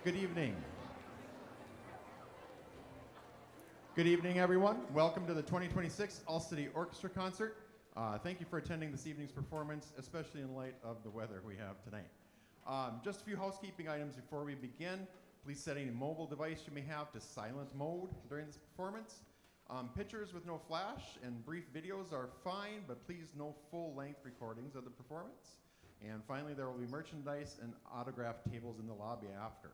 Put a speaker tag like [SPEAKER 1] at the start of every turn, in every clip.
[SPEAKER 1] Good evening. Good evening, everyone. Welcome to the 2026 All-City Orchestra Concert. Thank you for attending this evening's performance, especially in light of the weather we have tonight. Just a few housekeeping items before we begin. Please set any mobile device you may have to silent mode during this performance. Pictures with no flash and brief videos are fine, but please no full-length recordings of the performance. And finally, there will be merchandise and autograph tables in the lobby after.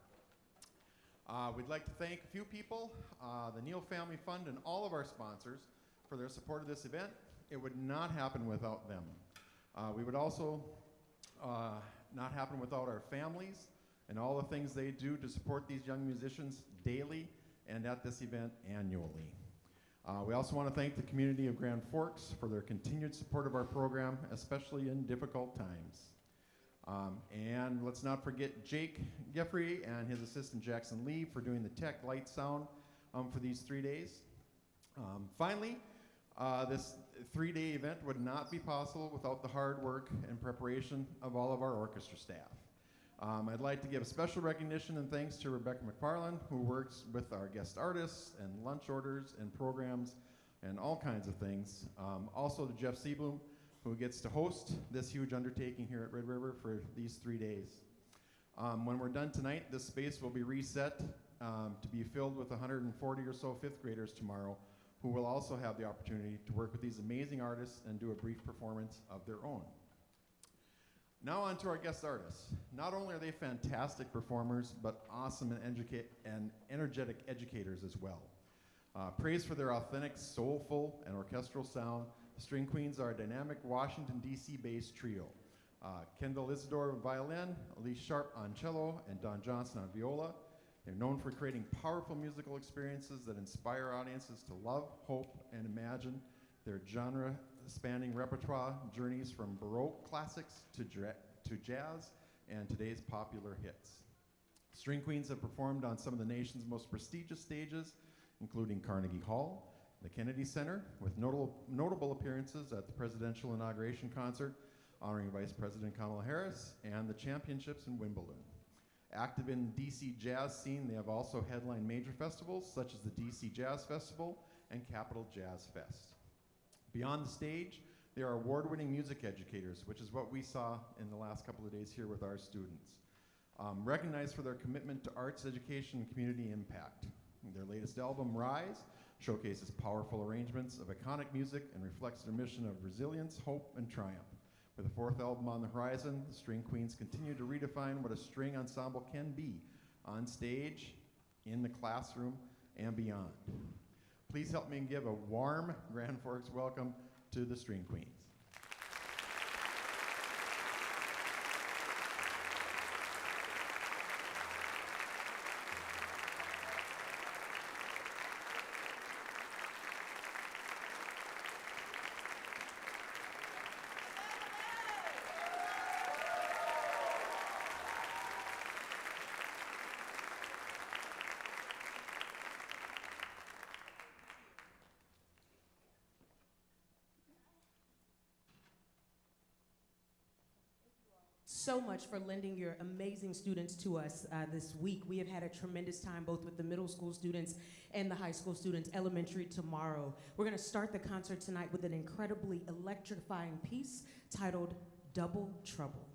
[SPEAKER 1] We'd like to thank a few people, the Neal Family Fund and all of our sponsors for their support of this event. It would not happen without them. We would also not happen without our families and all the things they do to support these young musicians daily and at this event annually. We also want to thank the community of Grand Forks for their continued support of our program, especially in difficult times. And let's not forget Jake Geffrey and his assistant Jackson Lee for doing the tech, light, sound for these 3 days. Finally, this 3-day event would not be possible without the hard work and preparation of all of our orchestra staff. I'd like to give special recognition and thanks to Rebecca McFarland, who works with our guest artists and lunch orders and programs and all kinds of things. Also to Jeff Seablum, who gets to host this huge undertaking here at Red River for these 3 days. When we're done tonight, this space will be reset to be filled with 140 or so fifth graders tomorrow, who will also have the opportunity to work with these amazing artists and do a brief performance of their own. Now on to our guest artists. Not only are they fantastic performers, but awesome and energetic educators as well. Praised for their authentic, soulful, and orchestral sound, the String Queens are a dynamic Washington, D.C.-based trio. Kendall Isidore on violin, Elise Sharp on cello, and Don Johnson on viola. They're known for creating powerful musical experiences that inspire audiences to love, hope, and imagine. Their genre-spanning repertoire journeys from Baroque classics to jazz and today's popular hits. String Queens have performed on some of the nation's most prestigious stages, including Carnegie Hall, the Kennedy Center, with notable appearances at the presidential inauguration concert honoring Vice President Kamala Harris and the championships in Wimbledon. Active in the DC jazz scene, they have also headlined major festivals such as the DC Jazz Festival and Capitol Jazz Fest. Beyond the stage, they are award-winning music educators, which is what we saw in the last couple of days here with our students. Recognized for their commitment to arts education and community impact. Their latest album, Rise, showcases powerful arrangements of iconic music and reflects their mission of resilience, hope, and triumph. With a 4th album on the horizon, the String Queens continue to redefine what a string ensemble can be on stage, in the classroom, and beyond. Please help me give a warm Grand Forks welcome to the String Queens.
[SPEAKER 2] So much for lending your amazing students to us this week. We have had a tremendous time both with the middle school students and the high school students, elementary tomorrow. We're gonna start the concert tonight with an incredibly electrifying piece titled Double Trouble.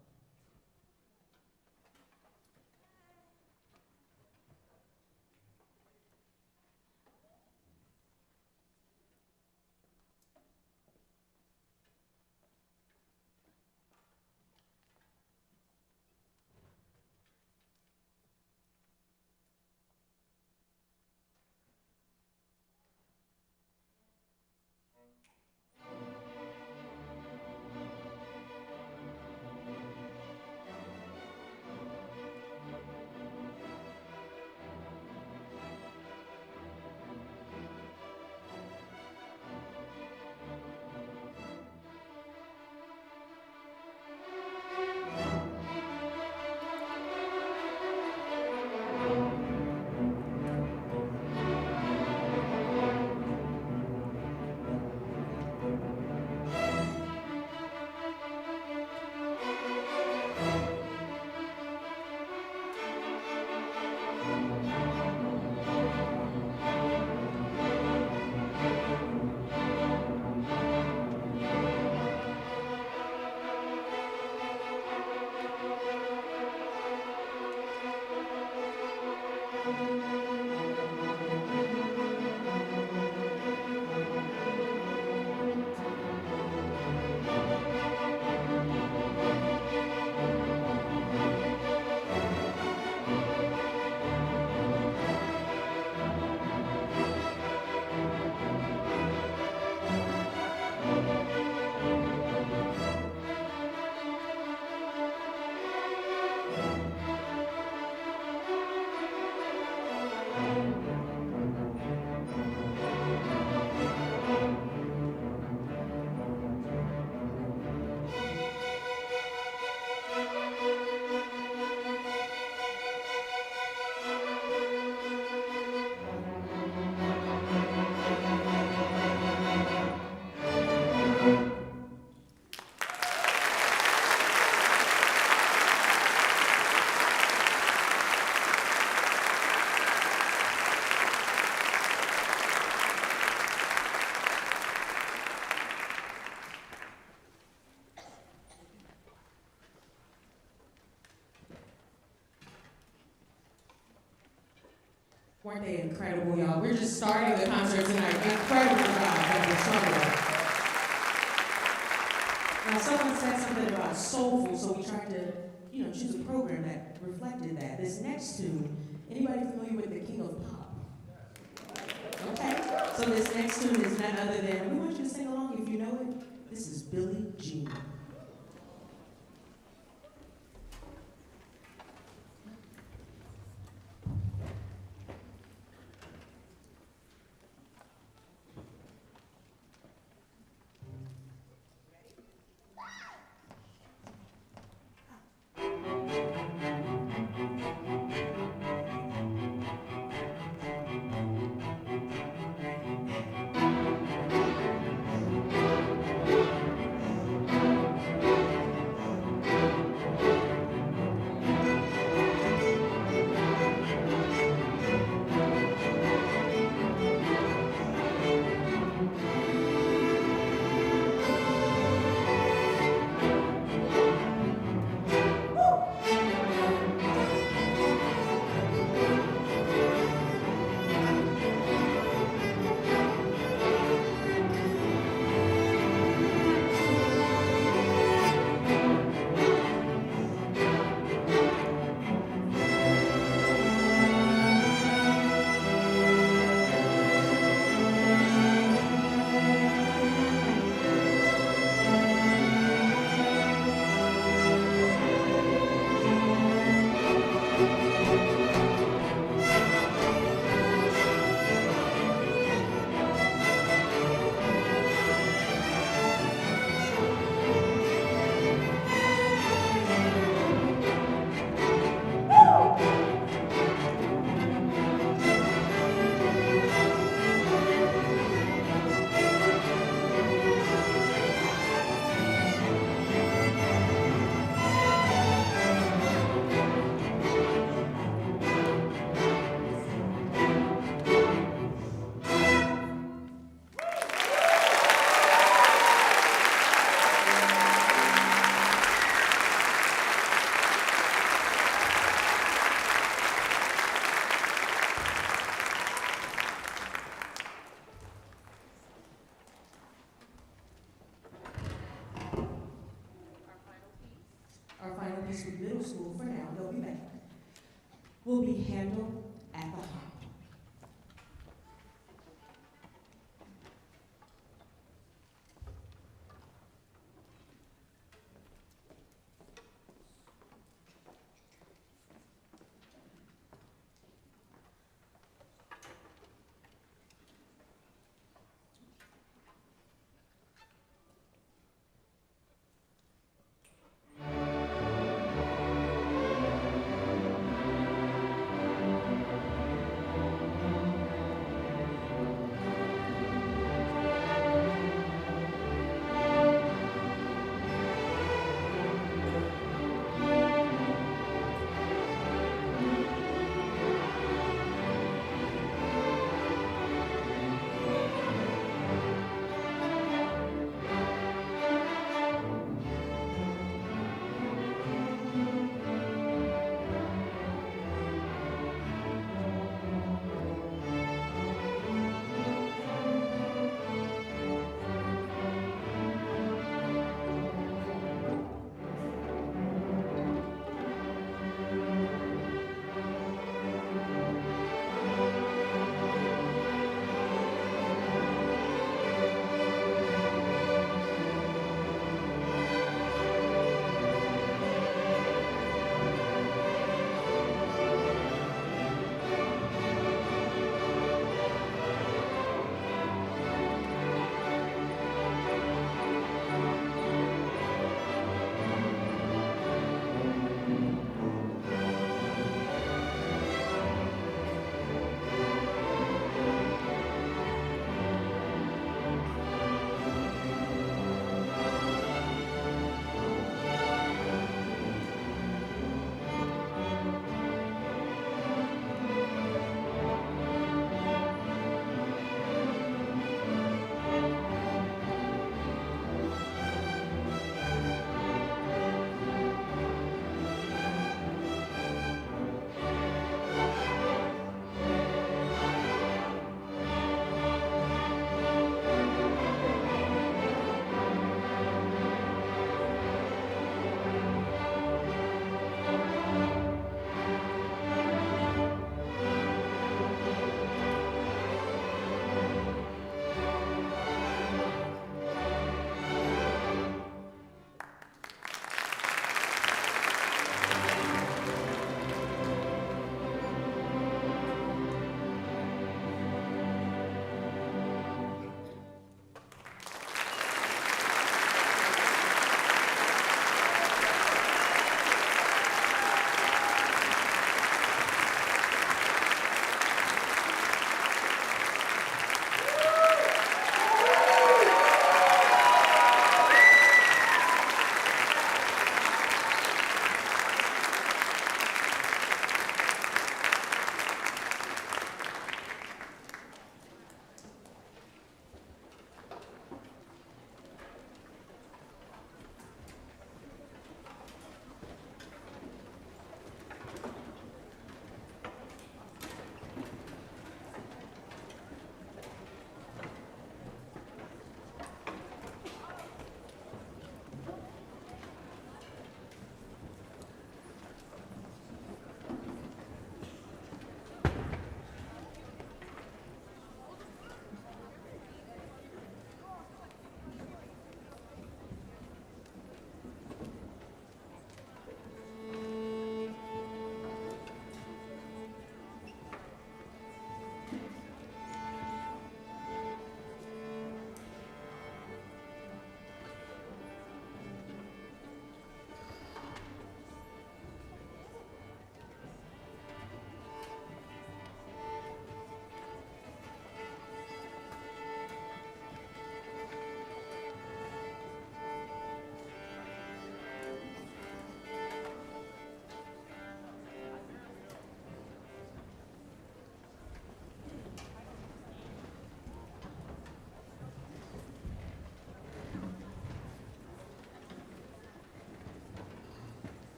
[SPEAKER 2] Weren't they incredible, y'all? We're just starting the concert tonight. Incredible job at the solo. Now, someone said something about soulful, so we tried to, choose a program that reflected that. This next tune, anybody familiar with the King of Pop? Okay, so this next tune is none other than, we want you to sing along if you know it. This is Billie Jean. With middle school for now, they'll be back, will be handled at the harp.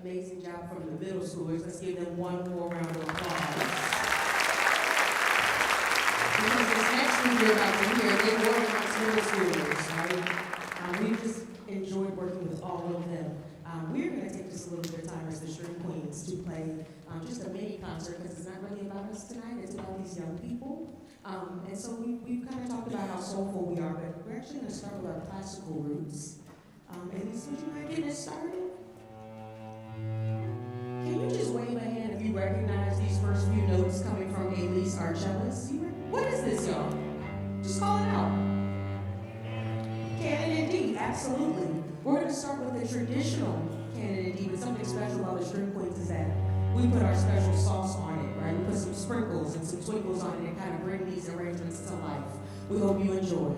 [SPEAKER 2] amazing job from the middle schoolers. Let's give them one more round of applause. Because this next group you're about to hear, they were once middle schoolers, right? We've just enjoyed working with all of them. We're going to take just a little bit of time as the String Queens to play just a mini concert, because it's not really about us tonight, it's about these young people. And so we've kind of talked about how soulful we are, but we're actually going to start with our classical roots. Elise, would you mind getting us started? Can you just wave a hand if you recognize these first few notes coming from Elise, our cellist? What is this, y'all? Just call it out. Canon in D, absolutely. We're going to start with the traditional canon in D, but something special about the String Queens is that we put our special sauce on it, right? We put some sprinkles and some twinkles on it and kind of bring these arrangements to life. We hope you enjoy.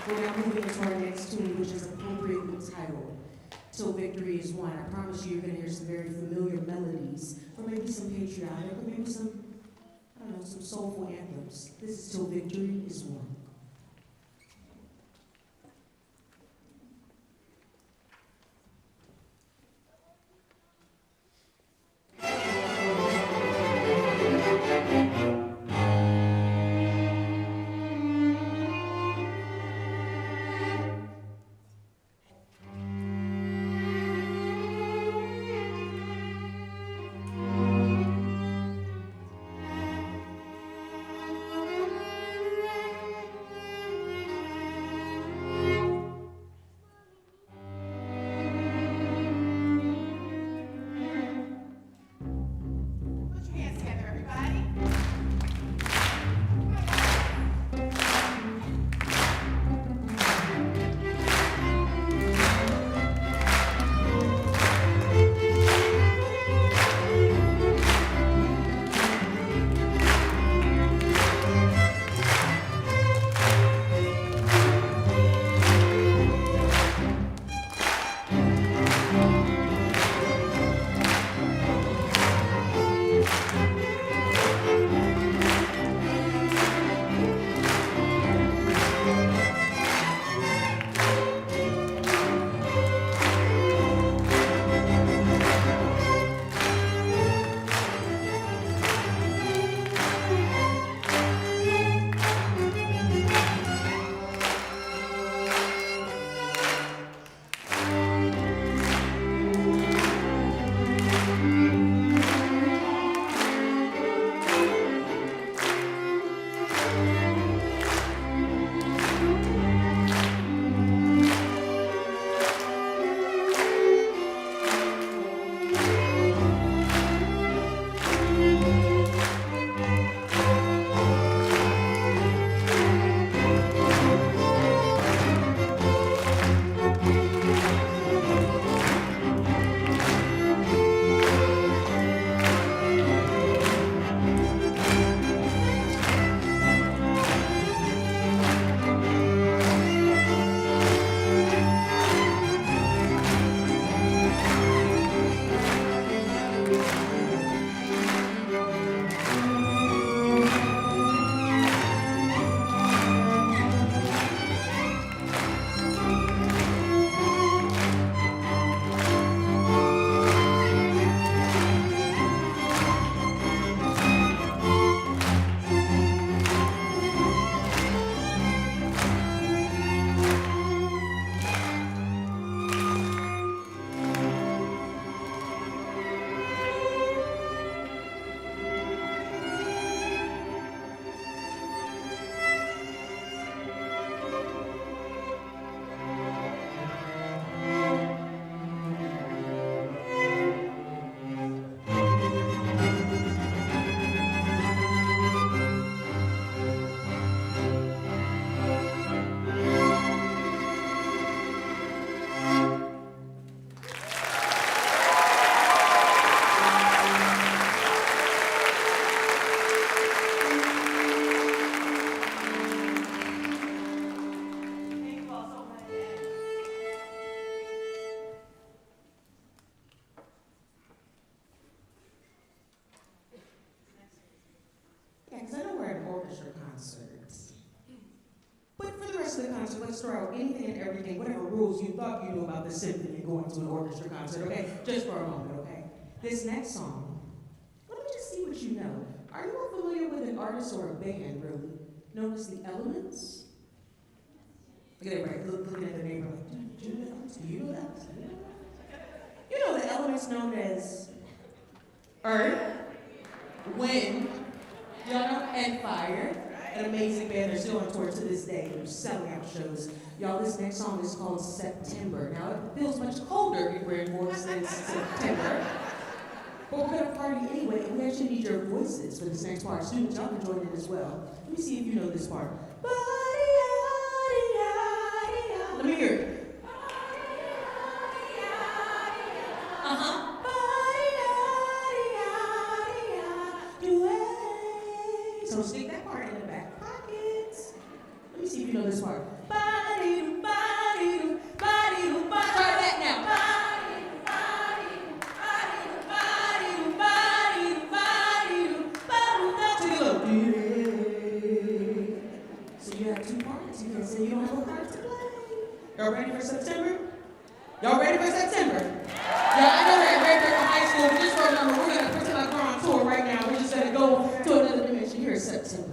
[SPEAKER 2] We're now moving into our next tune, which is appropriately titled Till Victory is Won. I promise you, you're going to hear some very familiar melodies, or maybe some patriotic, or maybe some, I don't know, some soulful anthems. This is Till Victory is Won. orchestra concert. But for the rest of the concert, let's throw out anything and everything, whatever rules you thought you knew about the symphony and going to an orchestra concert, okay? Just for a moment, okay? This next song, let me just see what you know. Are you all familiar with an artist or a band, really, known as the Elements? Look at everybody looking at their neighbor like, do you know that? Do you know that? You know the Elements known as Earth, Wind, y'all know, and Fire. An amazing band. They're still on tour to this day. They're selling out shows. Y'all, this next song is called September. Now, it feels much colder in Grandport since September. But we're going to party anyway, and we actually need your voices for this next part. Students, y'all can join in as well. Let me see if you know this part. Let me hear it. Uh-huh. So stick that part in the back pockets. Let me see if you know this part. Try that now. So you have two parts. You can say you don't have a part to play. Y'all ready for September? Y'all ready for September? Yeah, I know we're at Redbird High School, but just remember, we're going to pretend like we're on tour right now. We're just going to go to another dimension. Here is September.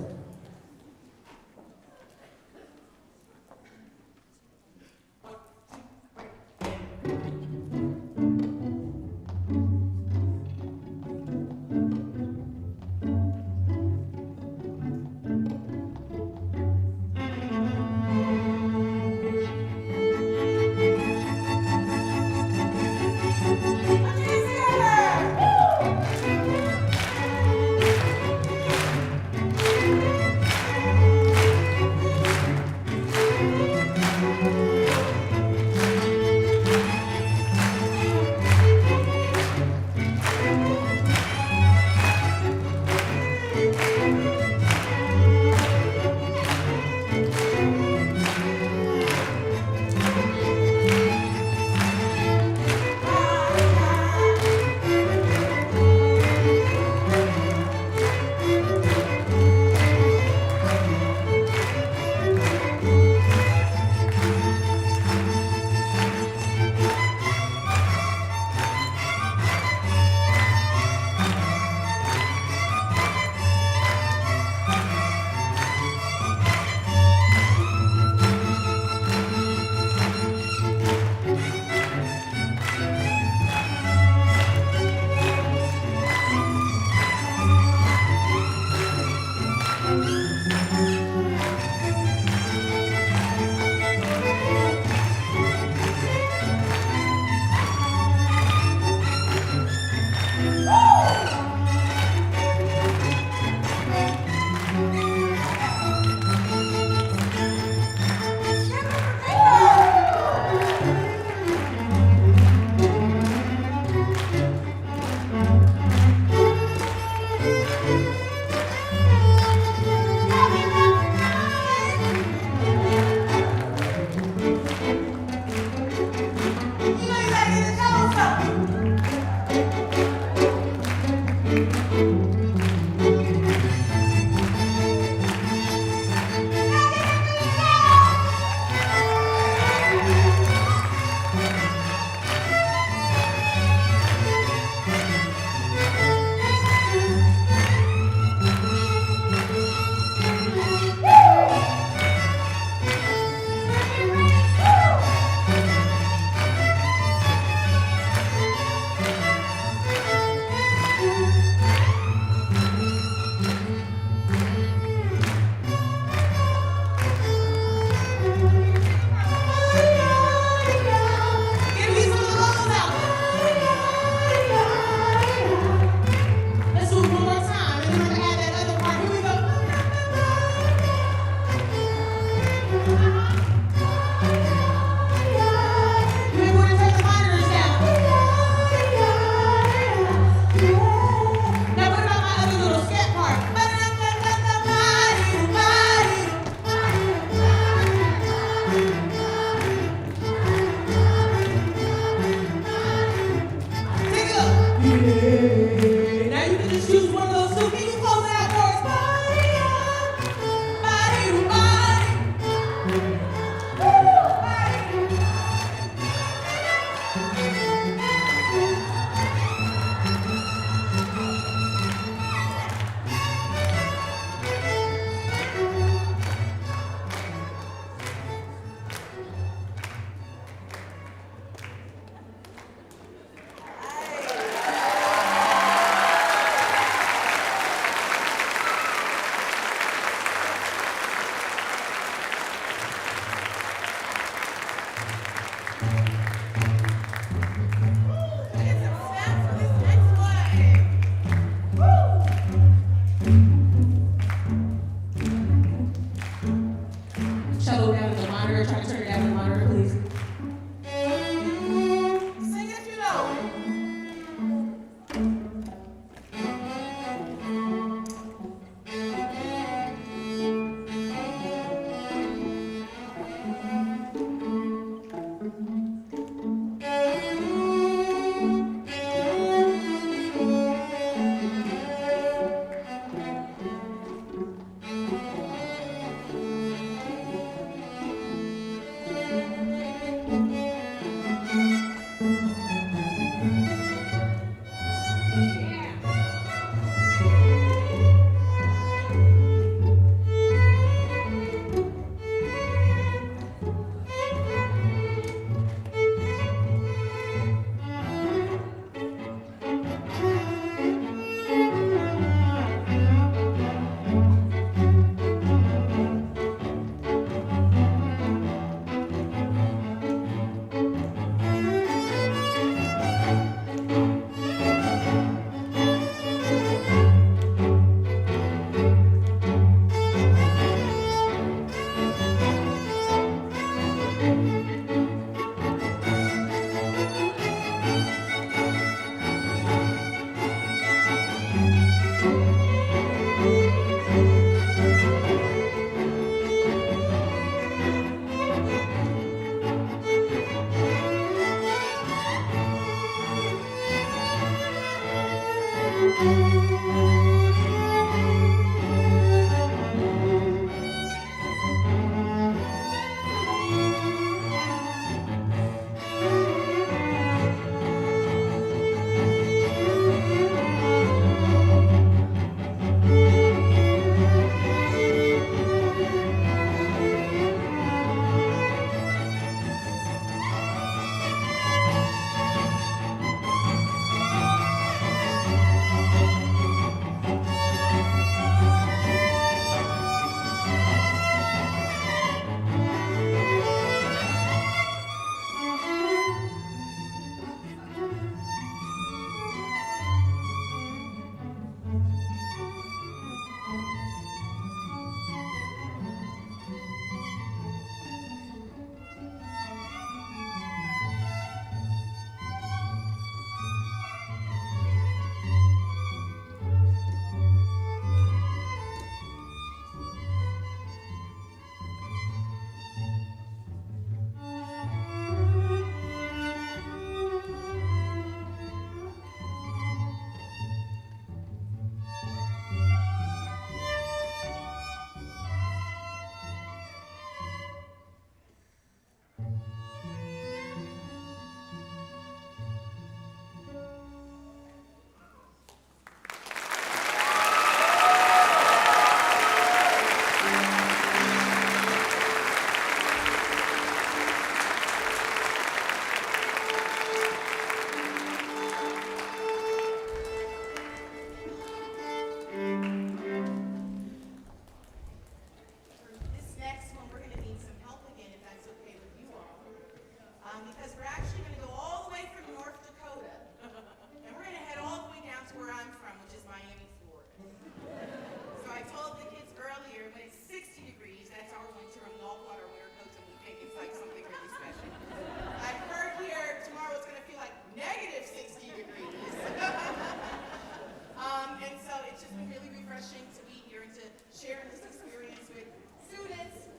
[SPEAKER 3] here and to share this experience with students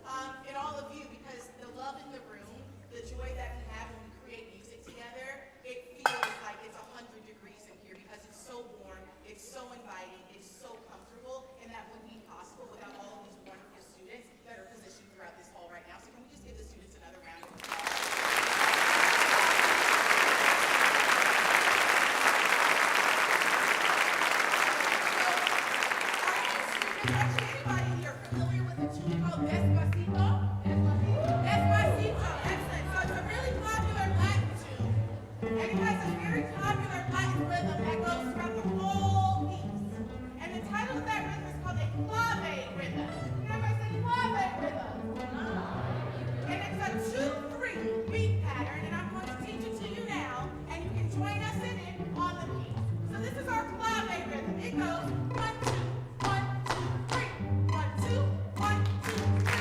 [SPEAKER 3] and all of you, because the love in the room, the joy that we have when we create music together, it feels like it's 100 degrees in here because it's so warm, it's so inviting, it's so comfortable, and that wouldn't be possible without all of these wonderful students that are positioned throughout this hall right now. So can we just give the students another round of applause? Actually, anybody here familiar with a tune called Despacito? Despacito, excellent. So it's a really popular Latin tune, and it has a very popular Latin rhythm that goes throughout the whole piece. And the title of that rhythm is called a clave rhythm. Everybody say clave rhythm. And it's a 2-3 beat pattern, and I'm going to teach it to you now, and you can join us in it on the piece. So this is our clave rhythm. It goes 1, 2, 1, 2, 3. 1, 2, 1, 2, 3.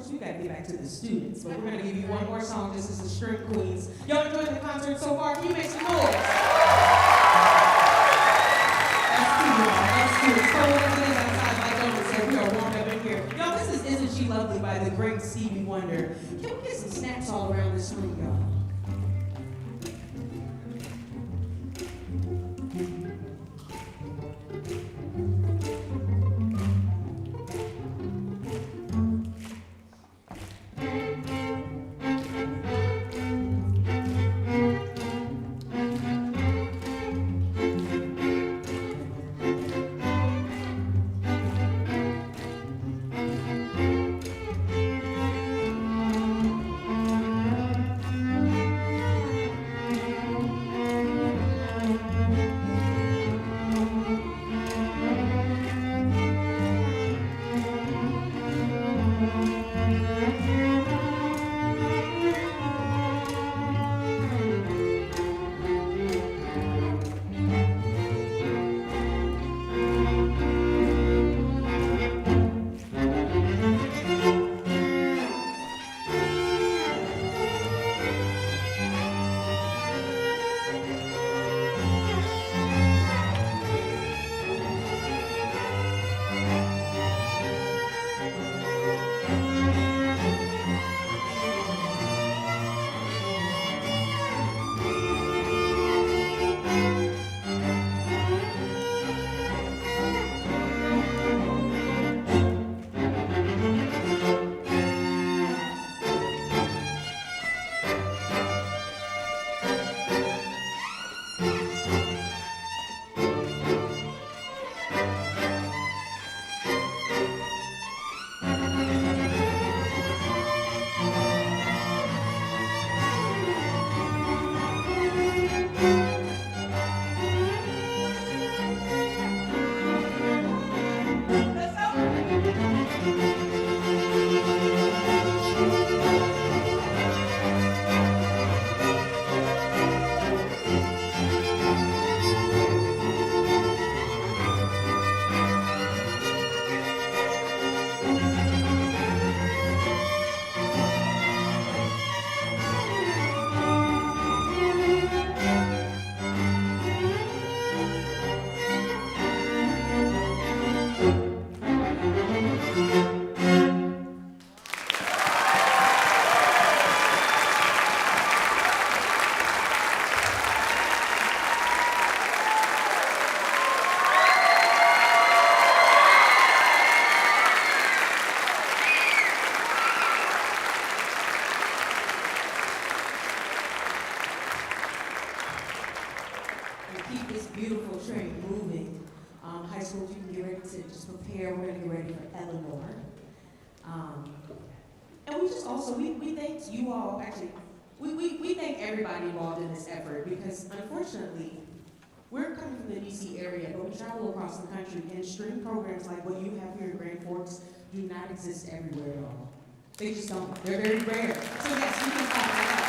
[SPEAKER 2] course, we gotta get back to the students, but we're gonna give you one more song. This is the String Queens. Y'all enjoyed the concert so far? Can you make some noise? That's cute, y'all. That's cute. It's cold as it is outside, like Donald said. We are warmed up in here. Y'all, this is Isn't She Lovely by the great Stevie Wonder. Can we get some snaps all around this room, y'all? You all, actually, we thank everybody involved in this effort because unfortunately, we're coming from the DC area, but we travel across the country and string programs like what you have here in Grand Forks do not exist everywhere at all. They just don't. They're very rare. So yes, we can talk about that.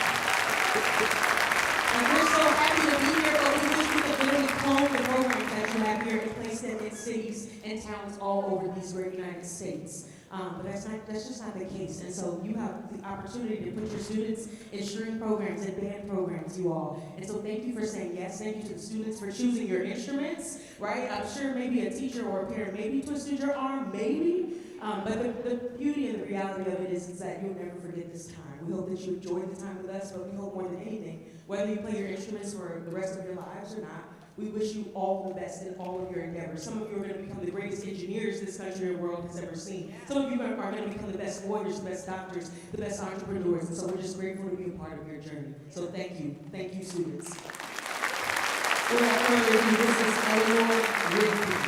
[SPEAKER 2] And we're so happy to be here, but we wish we could literally clone the programs that you have here and place them in cities and towns all over these great United States. But that's just not the case. And so you have the opportunity to put your students in string programs and band programs, you all. And so thank you for saying yes. Thank you to the students for choosing your instruments, right? I'm sure maybe a teacher or a parent maybe twisted your arm, maybe. But the beauty and the reality of it is that you'll never forget this time. We hope that you enjoyed the time with us, but we hope more than anything, whether you play your instruments for the rest of your lives or not, we wish you all the best in all of your endeavors. Some of you are going to become the greatest engineers this country and world has ever seen. Some of you are going to become the best lawyers, the best doctors, the best entrepreneurs. And so we're just grateful to be a part of your journey. So thank you. Thank you, students. Without further ado, this is Eleanor Rigby.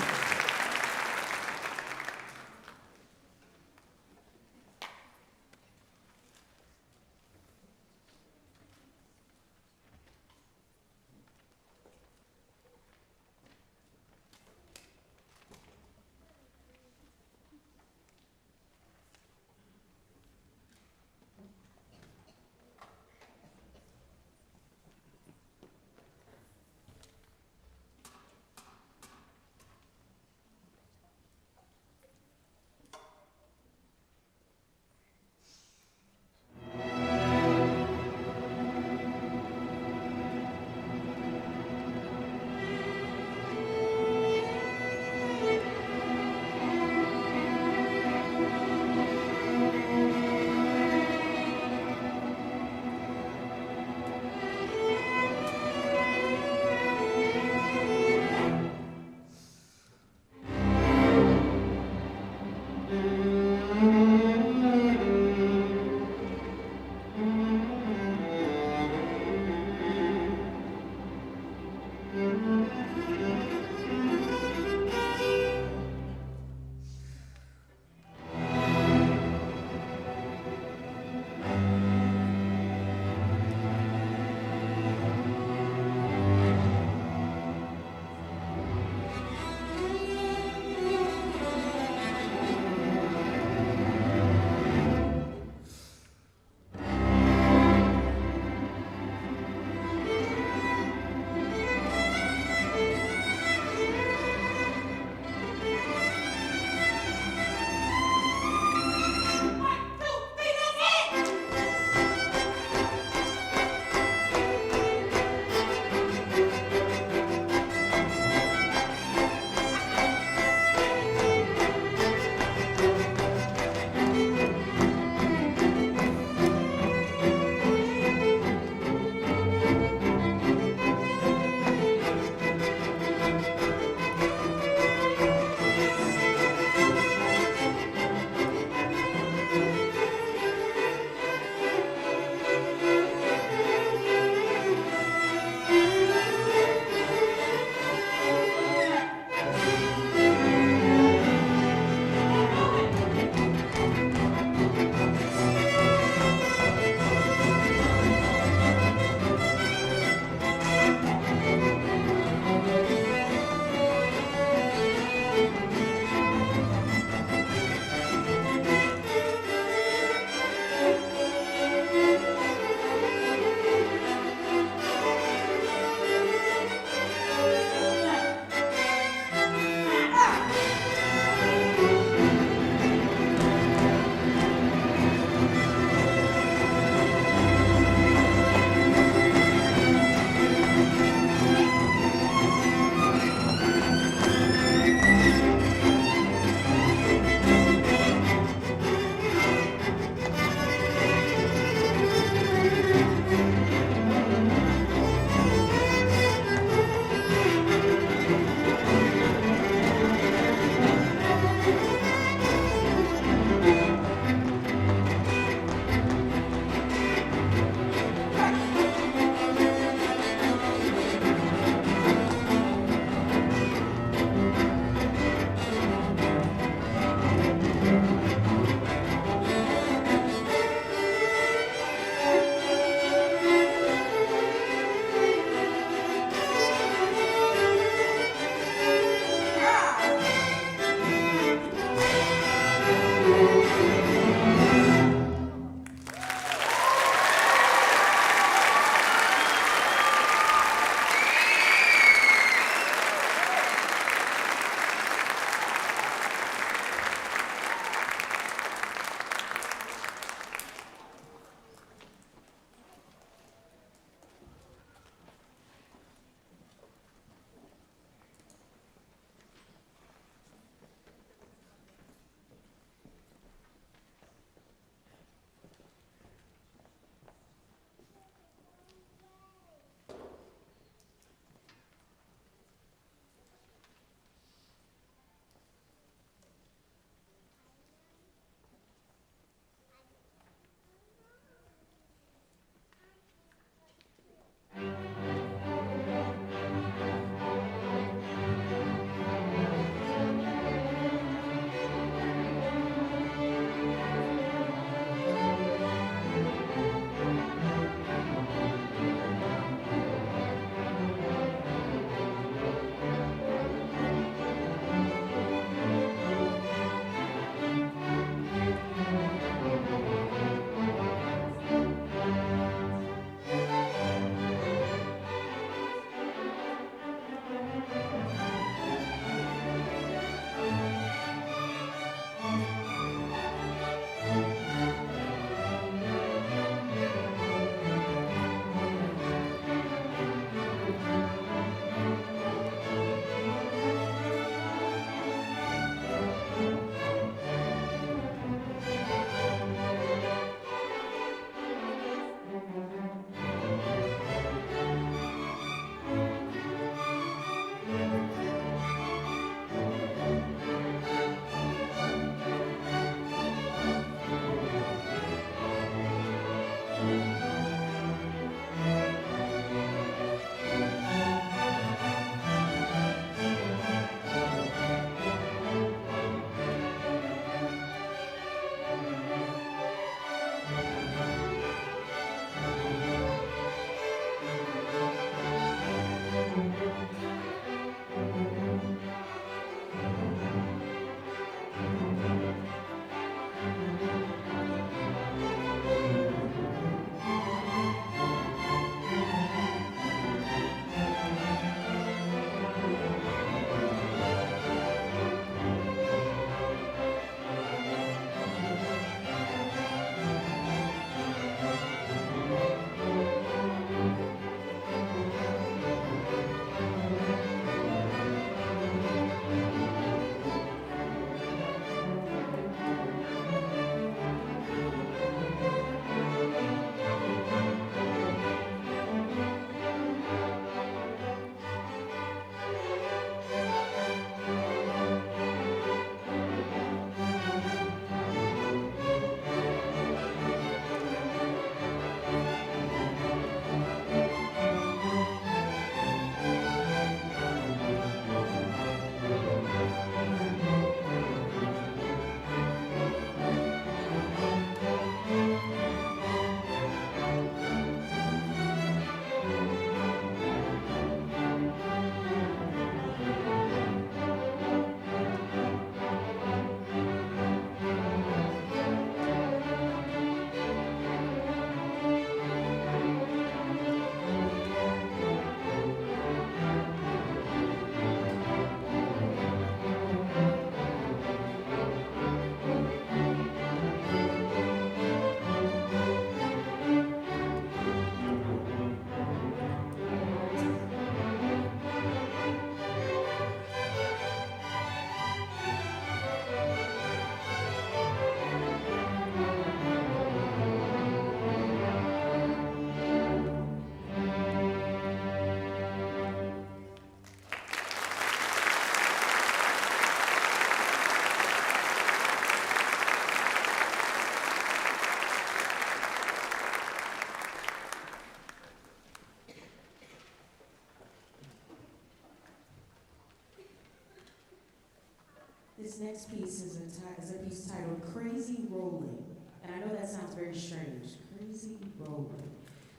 [SPEAKER 2] This next piece is a piece titled Crazy Rolling. And I know that sounds very strange, Crazy Rolling.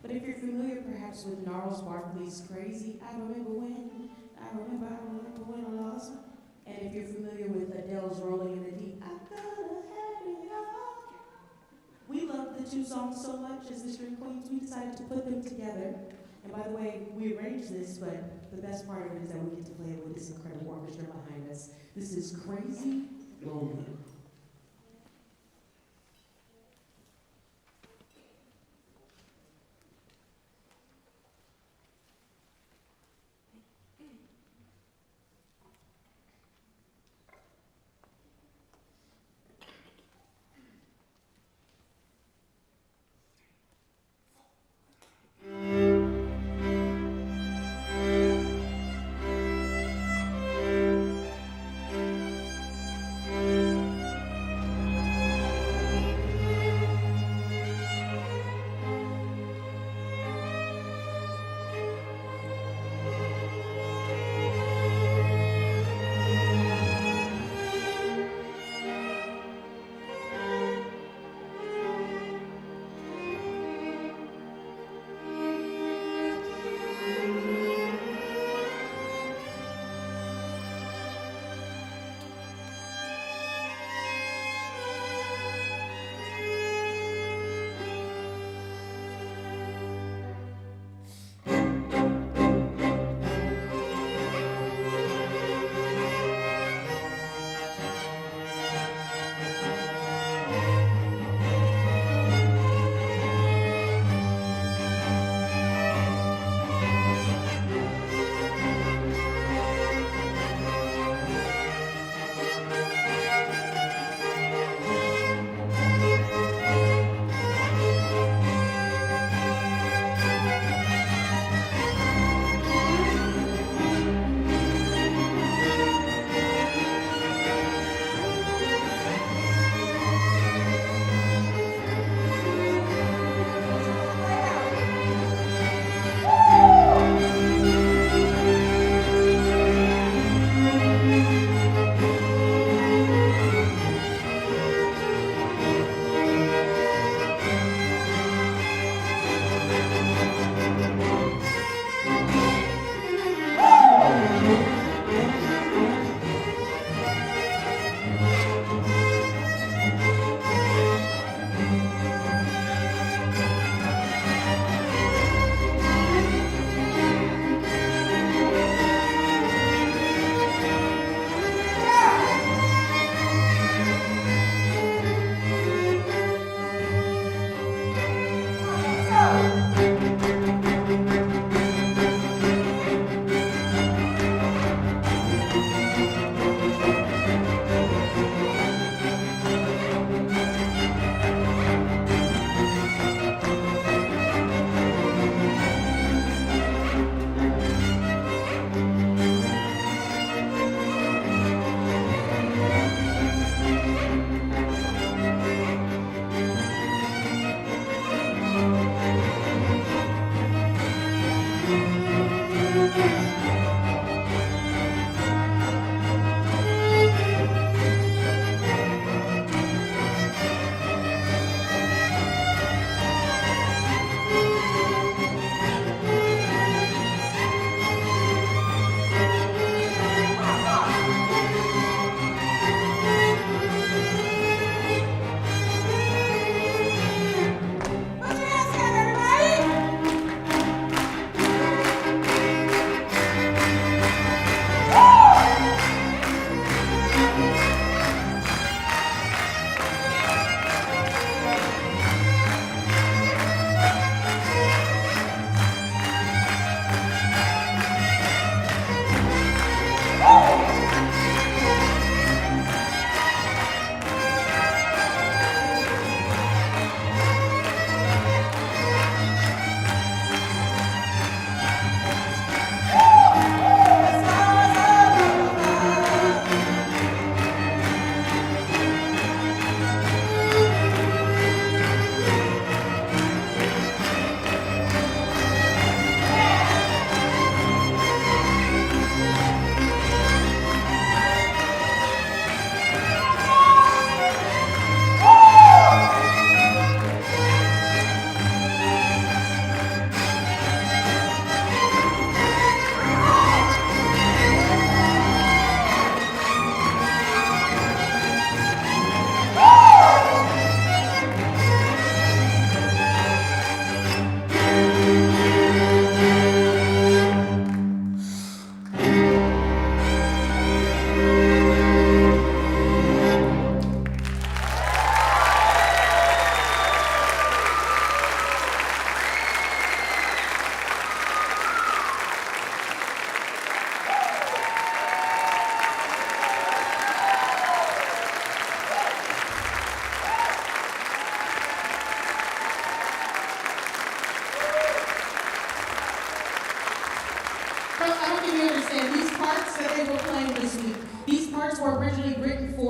[SPEAKER 2] But if you're familiar perhaps with Gnarls Barkley's Crazy, I remember when I lost my. And if you're familiar with Adele's Rolling in the Deep, I gotta have it all. We love the two songs so much as the String Queens, we decided to put them together. And by the way, we arranged this, but the best part of it is that we get to play it with this incredible orchestra behind us. This is Crazy Rolling.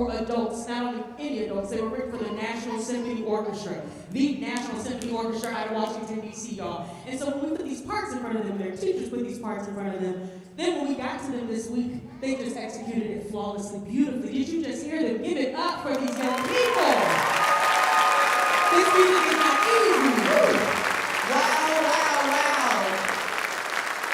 [SPEAKER 2] for adults, not only any adults, they were written for the National Symphony Orchestra, the National Symphony Orchestra out of Washington, D.C., y'all. And so when we put these parts in front of them, their teachers put these parts in front of them, then when we got to them this week, they just executed it flawlessly, beautifully. Did you just hear them? Give it up for these young people. This music is not easy. Woo.
[SPEAKER 3] Wow.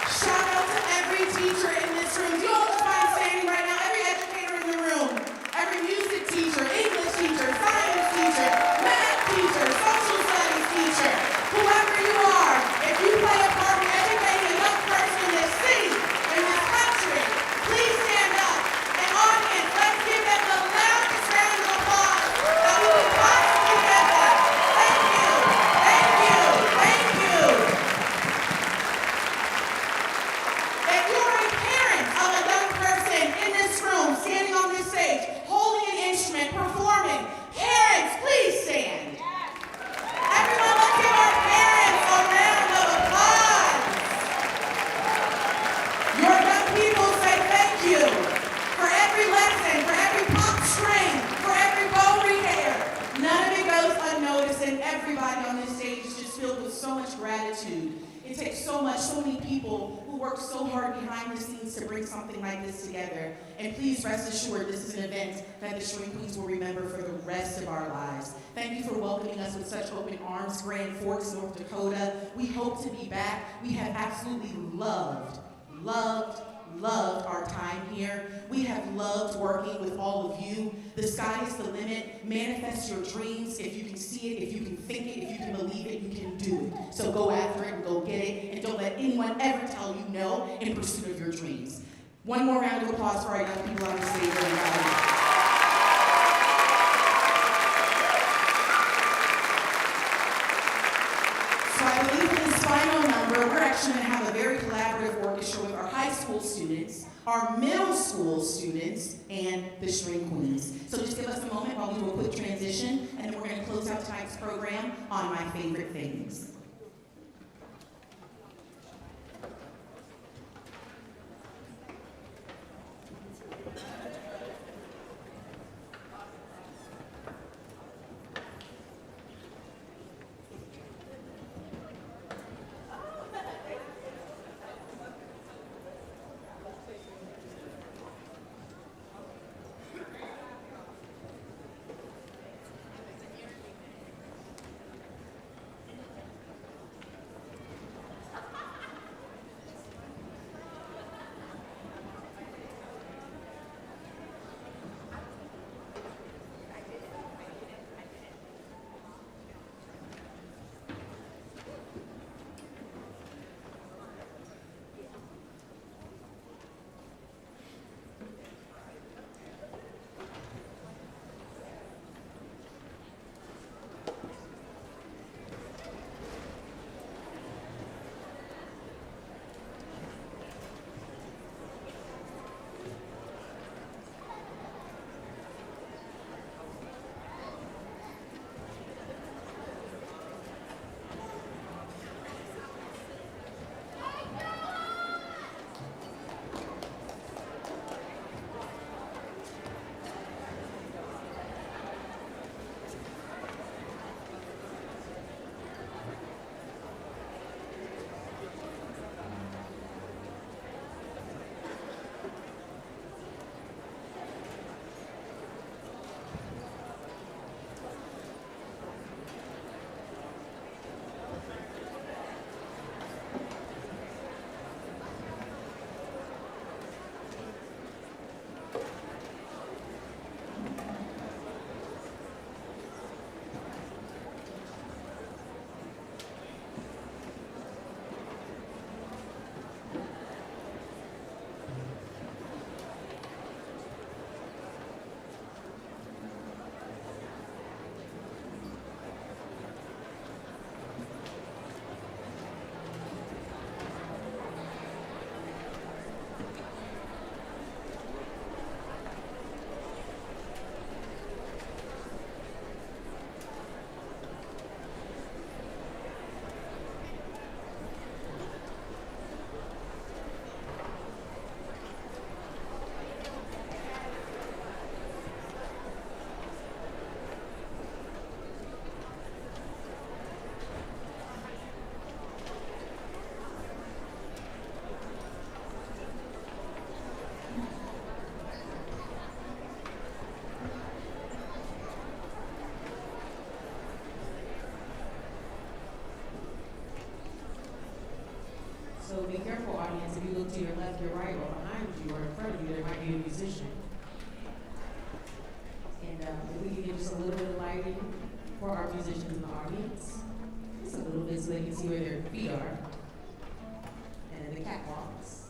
[SPEAKER 3] Shout out to every teacher in this room. Do you all just find standing right now? Every educator in the room, every music teacher, English teacher, science teacher, math teacher, social studies teacher, whoever you are, if you play a part in educating a young person in this city, in this country, please stand up. And audience, let's give them the loudest round of applause that we can possibly give them. Thank you. If you're a parent of a young person in this room, standing on this stage, holding an instrument, performing, parents, please stand. Everyone, let's give our parents a round of applause. Your young people say thank you for every lesson, for every pop string, for every bow repair. None of it goes unnoticed, and everybody on this stage is just filled with so much gratitude. It takes so many people who work so hard behind the scenes to bring something like this together. And please rest assured, this is an event that the String Queens will remember for the rest of our lives. Thank you for welcoming us with such open arms, Grand Forks, North Dakota. We hope to be back. We have absolutely loved our time here. We have loved working with all of you. The sky is the limit. Manifest your dreams. If you can see it, if you can think it, if you can believe it, you can do it. So go after it and go get it, and don't let anyone ever tell you no in pursuit of your dreams. One more round of applause for our young people on the stage, everybody. So I believe in this final number, we're actually going to have a very collaborative orchestra with our high school students, our middle school students, and the String Queens. So just give us a moment while we do a quick transition, and then we're going to close out tonight's program on My Favorite Things.
[SPEAKER 2] to your left, your right, or behind you, or in front of you, there might be a musician. And if we can get just a little bit of lighting for our musicians in the audience. Just a little bit so they can see where their feet are. And the catwalks.